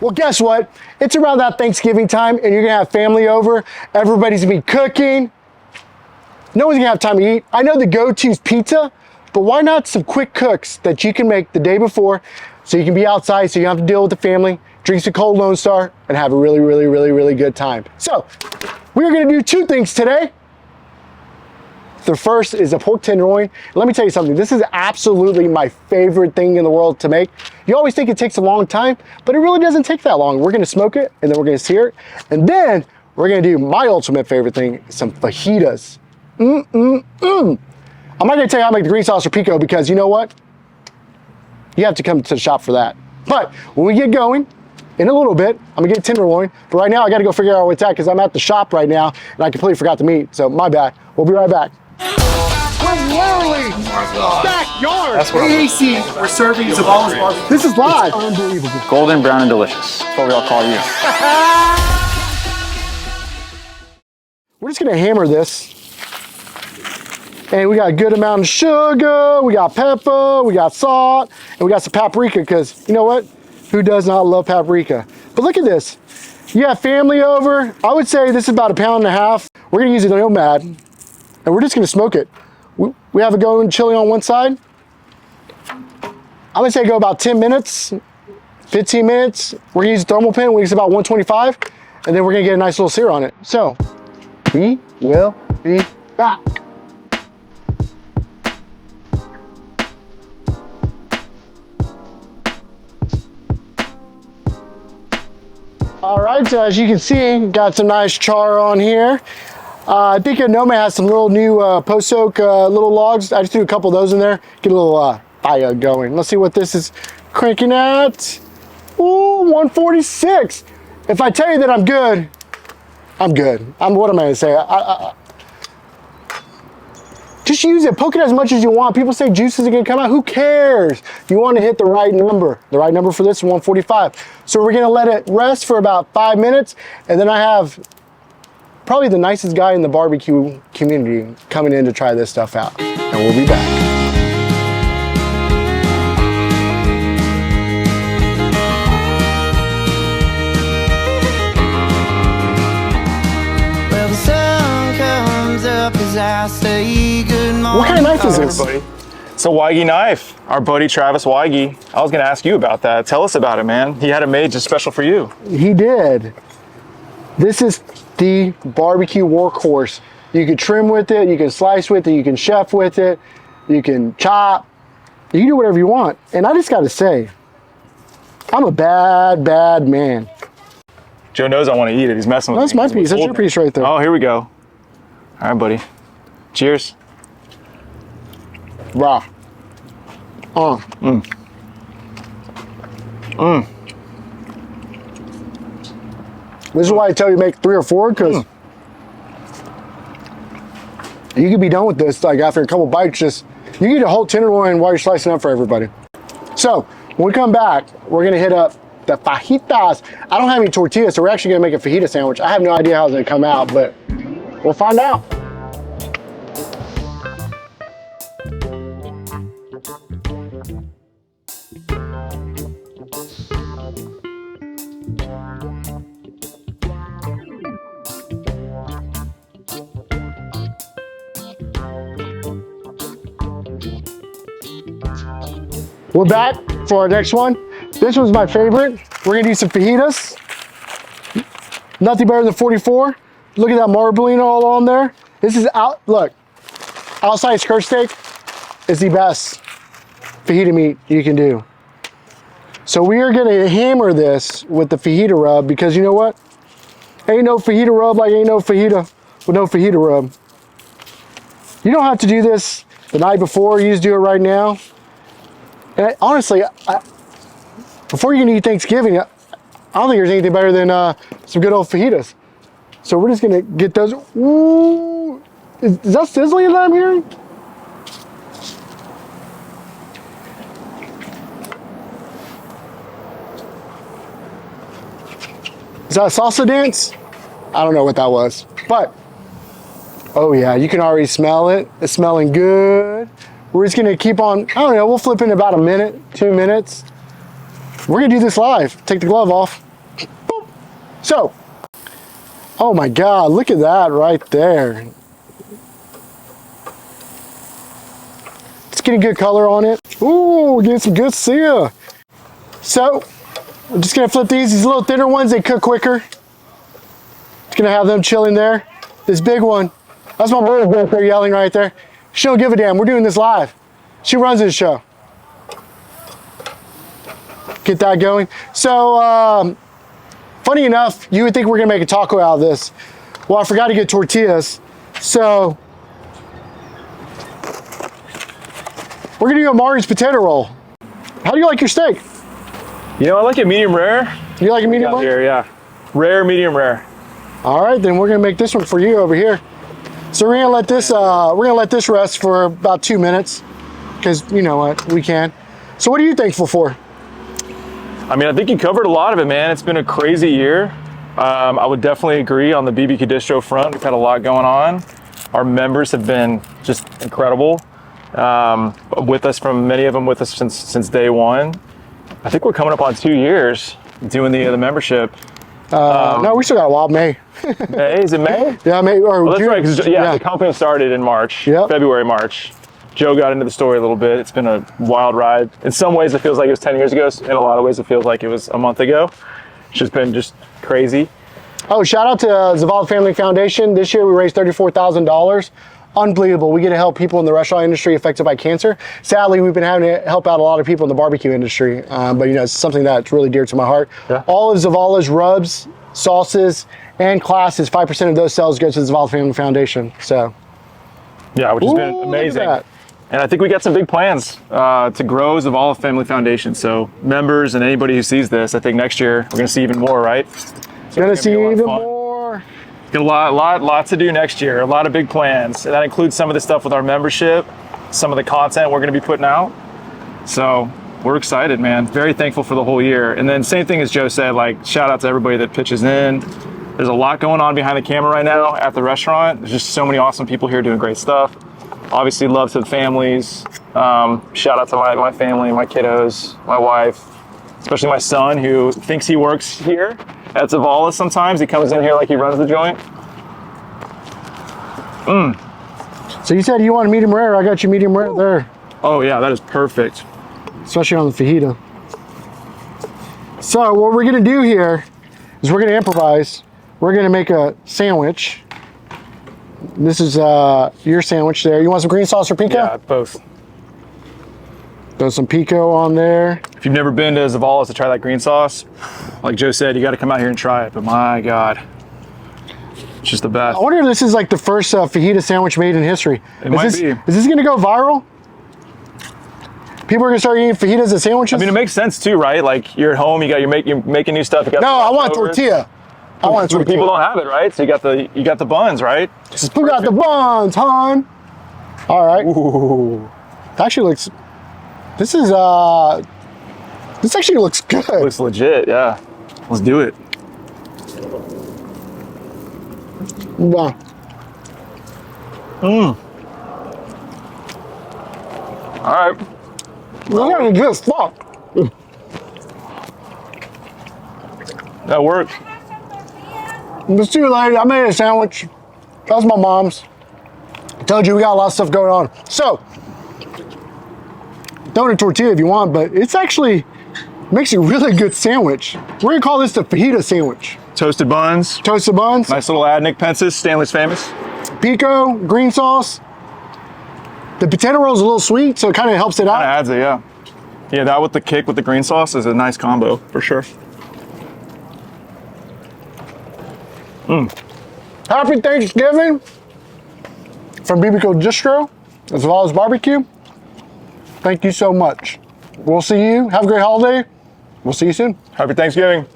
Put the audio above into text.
Well, guess what? It's around that Thanksgiving time and you're gonna have family over. Everybody's gonna be cooking. No one's gonna have time to eat. I know the go-to is pizza, but why not some quick cooks that you can make the day before so you can be outside so you don't have to deal with the family, drink some cold Lone Star, and have a really, really, really, really good time. So, we're gonna do two things today. The first is a pork tenderloin. Let me tell you something, this is absolutely my favorite thing in the world to make. You always think it takes a long time, but it really doesn't take that long. We're gonna smoke it, and then we're gonna sear it, and then we're gonna do my ultimate favorite thing, some fajitas. I'm not gonna tell you how to make the green sauce or pico because you know what? You have to come to the shop for that. But when we get going, in a little bit, I'm gonna get tenderloin, but right now I gotta go figure out where it's at because I'm at the shop right now and I completely forgot the meat, so my bad. We'll be right back. We're literally backyard. That's what AC. We're serving Zavala's barbecue. This is live. It's unbelievable. Golden, brown, and delicious. That's what we all call you. We're just gonna hammer this. And we got a good amount of sugar, we got pepper, we got salt, and we got some paprika because you know what? Who does not love paprika? But look at this. You have family over. I would say this is about 1.5 pounds. We're gonna use a nomad and we're just gonna smoke it. We have it going chili on one side. I'm gonna say go about 10 minutes, 15 minutes. We're gonna use a Thermapen, we use about 125, and then we're gonna get a nice little sear on it. So, we will be back. All right, so as you can see, got some nice char on here. I think Nomad has some little new post-soak little logs. I just threw a couple of those in there, get a little fire going. Let's see what this is cranking at. Ooh, 146. If I tell you that I'm good, I'm good. What am I gonna say? Just use it, poke it as much as you want. People say juices are gonna come out, who cares? You wanna hit the right number. The right number for this is 145. So we're gonna let it rest for about 5 minutes, and then I have probably the nicest guy in the barbecue community coming in to try this stuff out. And we'll be back. What kind of knife is this? Everybody. It's a Weige knife. Our buddy Travis Weige. I was gonna ask you about that. Tell us about it, man. He had it made just special for you. He did. This is the barbecue workhorse. You can trim with it, you can slice with it, you can chef with it, you can chop. You can do whatever you want. And I just gotta say, I'm a bad, bad man. Joe knows I want to eat it. He's messing with me. That's my piece. That's your piece right there. Oh, here we go. All right, buddy. Cheers. Raw. This is why I tell you make 3 or 4, because you could be done with this like after a couple bites. Just you eat a whole tenderloin while you're slicing up for everybody. So when we come back, we're gonna hit up the fajitas. I don't have any tortillas, so we're actually gonna make a fajita sandwich. I have no idea how it's gonna come out, but we'll find out. We're back for our next one. This was my favorite. We're gonna do some fajitas. Nothing better than 44. Look at that marbling all on there. This is look, outside skirt steak is the best fajita meat you can do. So we are gonna hammer this with the fajita rub because you know what? Ain't no fajita rub like ain't no fajita with no fajita rub. You don't have to do this the night before, you just do it right now. And honestly, before you can eat Thanksgiving, I don't think there's anything better than some good old fajitas. So we're just gonna get those. Ooh, is that sizzling that I'm hearing? Is that a salsa dance? I don't know what that was, but oh yeah, you can already smell it. It's smelling good. We're just gonna keep on, I don't know, we'll flip in about a minute, 2 minutes. We're gonna do this live. Take the glove off. So, oh my God, look at that right there. It's getting good color on it. Ooh, getting some good sear. So, we're just gonna flip these little thinner ones, they cook quicker. Just gonna have them chilling there. This big one, that's my mom back there yelling right there. She don't give a damn, we're doing this live. She runs this show. Get that going. So, funny enough, you would think we're gonna make a taco out of this. Well, I forgot to get tortillas. So, we're gonna do a Mari's potato roll. How do you like your steak? You know, I like it medium rare. You like a medium rare? Here, yeah. Rare, medium rare. All right, then we're gonna make this one for you over here. So we're gonna let this rest for about 2 minutes, because you know what, we can. So what are you thankful for? I mean, I think you covered a lot of it, man. It's been a crazy year. I would definitely agree on the BBQ distro front. We've had a lot going on. Our members have been just incredible. With us, many of them with us since day one. I think we're coming up on 2 years doing the membership. No, we still got a while. May. May? Is it May? Yeah, May. Or well, that's June. right, because the company started in March, Yep. February, March. Joe got into the story a little bit. It's been a wild ride. In some ways, it feels like it was 10 years ago. In a lot of ways, it feels like it was a month ago. It's just been crazy. Oh, shout out to Zavala Family Foundation. This year we raised $34,000. Unbelievable. We get to help people in the restaurant industry affected by cancer. Sadly, we've been having to help out a lot of people in the barbecue industry, but you know, it's something that's really dear to my heart. Yeah. All of Zavala's rubs, sauces, and classes, 5% of those sales go to the Zavala Family Foundation. So, yeah, which has been look at amazing. that. And I think we got some big plans to grow Zavala Family Foundation. So members and anybody who sees this, I think next year we're going to see even more, right? So Gonna it's see be a lot of even fun. more. Got a lot to do next year. A lot of big plans. And that includes some of the stuff with our membership, some of the content we're going to be putting out. So we're excited, man. Very thankful for the whole year. And then same thing as Joe said, like shout out to everybody that pitches in. There's a lot going on behind the camera right now at the restaurant. There's just so many awesome people here doing great stuff. Obviously love to the families. Shout out to my family, my kiddos, my wife, especially my son who thinks he works here at Zavala sometimes. He comes in here like he runs the joint. So you said you want a medium rare. I got you medium rare there. Oh yeah, that is perfect. Especially on the fajita. So what we're gonna do here is we're gonna improvise. We're gonna make a sandwich. This is your sandwich there. You want some green sauce or pico? Yeah, both. Throw some pico on there. If you've never been to Zavala's to try that green sauce, like Joe said, you got to come out here and try it. But my God, it's just the best. I wonder if this is like the first fajita sandwich made in history. It might be. Is this gonna go viral? People are gonna start eating fajitas as sandwiches? I mean, it makes sense too, right? Like you're at home, you're making new stuff. You got no, I want a leftovers. tortilla. I want a tortilla. People don't have it, right? So you got the buns, right? Who got the buns, hon? All right. Ooh. It actually looks. This actually looks good. Looks legit, yeah. Let's do it. Wow. All right. Look at good stuff. That worked. Let's see you later. I made a sandwich. That was my mom's. I told you we got a lot of stuff going on. So, throw in a tortilla if you want, but it's actually makes a really good sandwich. We're gonna call this the fajita sandwich. Toasted buns. Toasted buns, Nice little ad, Nick Pence's, Stanley's Famous. pico, green sauce. The potato roll is a little sweet, so it kind of helps it out. Kind of adds it, yeah. Yeah, that with the kick with the green sauce is a nice combo for sure. Happy Thanksgiving from BBQ Distro, as well as barbecue. Thank you so much. We'll see you. Have a great holiday. We'll see you soon. Happy Thanksgiving.